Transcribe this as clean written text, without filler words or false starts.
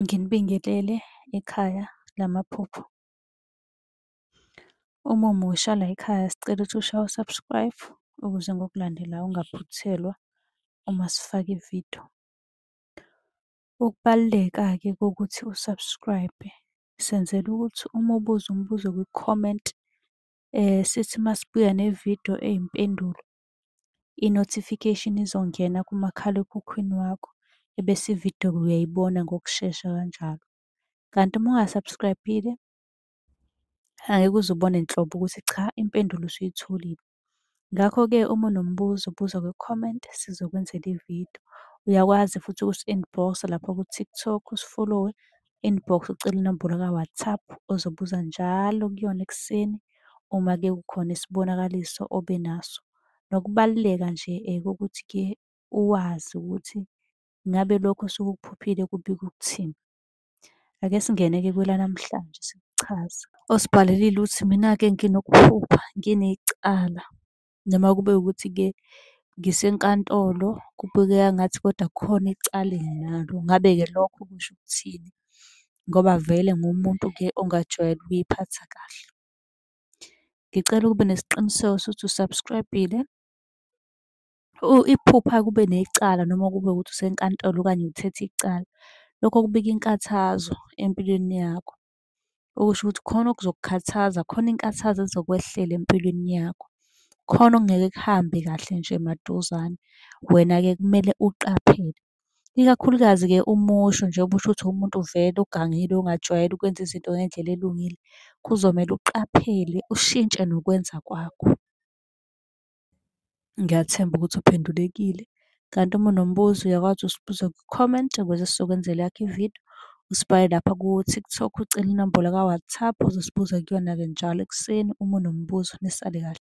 Nginibingelele ekhaya lamaphupho. Uma umusha la ekhaya sicela ukuthi ushaye u-subscribe ukuze ngokulandelayo ungaphuthelwa uma sifaka ividiyo. Ukubaluleka-ke kokuthi u-subscribe senzela ukuthi uma ubuza umbuzo kwi-comment sithi masibuya nevidiyo eyimpendulo, i-notification izongena kumakhalekhukhwini wakho ebese ividiyo uyayibona ngokushesha kanjalo. Kanti uma unga-subscribe-ile angeke uze ubone nhlobo ukuthi cha impendulo usuyitholile. Ngakho-ke uma unombuzo buza kwi-comment sizokwenzela ividiyo. Uyakwazi futhi ukusi-inbox-a lapha ku-TikTok usi-follow-we, inbox ucele inombolo ka-WhatsApp ozobuza njalo kuyona ekuseni uma-ke kukhona isibonakaliso obenaso. Nokubaluleka nje kokuthi-ke uwazi ukuthi ngabe lokho osuke ukuphuphile kubika ukuthini. Ake singene-ke kwelanamhlanje sikuchaze. Osibhalelile uthi mina-ke nginokuphupha, nginecala noma kube ukuthi-ke ngisenkantolo kubukeka ngathi kodwa kukhona icala enginalo. Ngabe-ke lokho kusho ukuthini? Ngoba vele ngumuntu-ke ongajwayele ukuy'phatha kahle. Ngicela ukube nesiqiniseko sokuthi u-subscribe-ile. Iphupha kube necala noma kube ukuthi usenkantolo okanye uthethe icala. Lokho kubika inkathazo empilweni yakho. Okusho ukuthi khona okuzokukhathaza, khona inkathazo ezokwehlela empilweni yakho. Khona okungeke kuhambe kahle nje maduzane. Wena-ke kumele uqaphele. Ikakhulukazi-ke umusho njengoba usho ukuthi umuntu vele ogangile ongajwayele ukwenza izinto ngendlela elungile. Kuzomele uqaphele ushintshe nokwenza kwakho. Ngiyathemba ukuthi uphendulekile. Kanti uma unombuzo uyakwazi usibuza kwi-comment ukuze sizokwenzela yakho ividiyo. Usibhale lapha ku-TikTok ucele inombolo ka-WhatsApp ozosibuza kuyona-ke njalo ekuseni uma unombuzo. Nisale kahle.